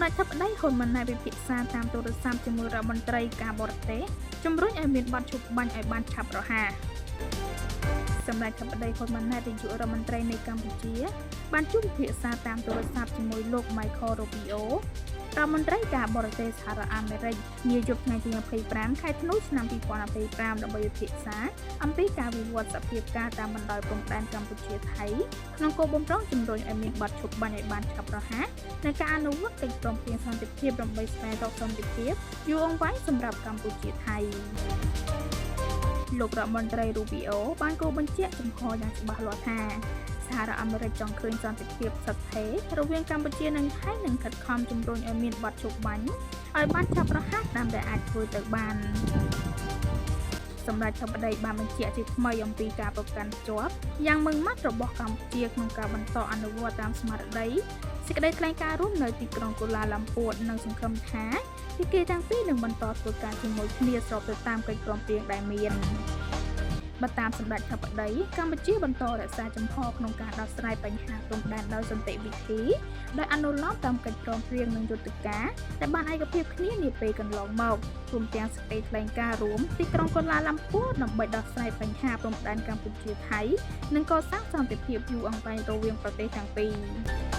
សម្ដេចធិបតីហ៊ុនម៉ាណែតពិភាក្សាតាមទូរស័ព្ទជាមួយរដ្ឋមន្ត្រីការបរទេសជំរុញឲ្យមានបទឈប់បាញ់ឲ្យបានឆាប់រហ័សសម្ដេចធិបតីហ៊ុនម៉ាណែតនាយករដ្ឋមន្ត្រីនៃកម្ពុជាបានជួបពិភាក្សាតាមទូរស័ព្ទជាមួយលោក Michael Rubio រដ្ឋមន្ត្រីការបរទេសសហរដ្ឋអាមេរិកនាយប់ថ្ងៃទី25ខែធ្នូឆ្នាំ2025ដើម្បីពិភាក្សាអំពីការវិវត្តសភាពការតាមបណ្ដោយព្រំដែនកម្ពុជាថៃក្នុងគោលបំណងជំរុញឲ្យមានបទឈប់បាញ់ឲ្យបានឆាប់រហ័សในការអនុវត្តកិច្ចព្រមព្រៀងសន្តិភាពដើម្បីស្វែងរកសន្តិភាពយូរអង្វែងសម្រាប់កម្ពុជាថៃលោករដ្ឋមន្ត្រី Rubio បានគូបញ្ជាក់ចំហយ៉ាងច្បាស់លាស់ថាសហរដ្ឋអាមេរិកចង់ឃើញសន្តិភាពស្ថិតស្ថេររវាងកម្ពុជានិងថៃនឹងខិតខំជំរុញឲ្យមានបទឈប់បាញ់ឲ្យបានឆាប់រហ័សតាមដែលអាចធ្វើទៅបានសម្ដេចធិបតីបានបញ្ជាក់ជាថ្មីអំពីការប្រកាន់ភ្ជាប់យ៉ាងម៉ឺងម៉ាត់របស់កម្ពុជាក្នុងការបន្តអនុវត្តតាមស្មារតីសេចក្តីថ្លែងការណ៍រួមនៅទីក្រុងកូឡាឡាំពួរនិងសង្ឃឹមថាភាគីទាំងពីរនឹងបន្តធ្វើការជាមួយគ្នាស្របទៅតាមកិច្ចព្រមព្រៀងដែលមានបើតាមសម្ដេចធិបតីកម្ពុជាបន្តរក្សាជំហរក្នុងការដោះស្រាយបញ្ហាព្រំដែនដោយសន្តិវិធីដោយអនុលោមតាមកិច្ចព្រមព្រៀងនិងយុទ្ធការដែលបានឯកភាពគ្នានាពេលកន្លងមករួមទាំងសេចក្តីថ្លែងការណ៍រួមទីក្រុងកូឡាឡាំពួរដើម្បីដោះស្រាយបញ្ហាព្រំដែនកម្ពុជាថៃនិងកសាងសន្តិភាពយូរអង្វែងរវាងប្រទេសទាំងពីរ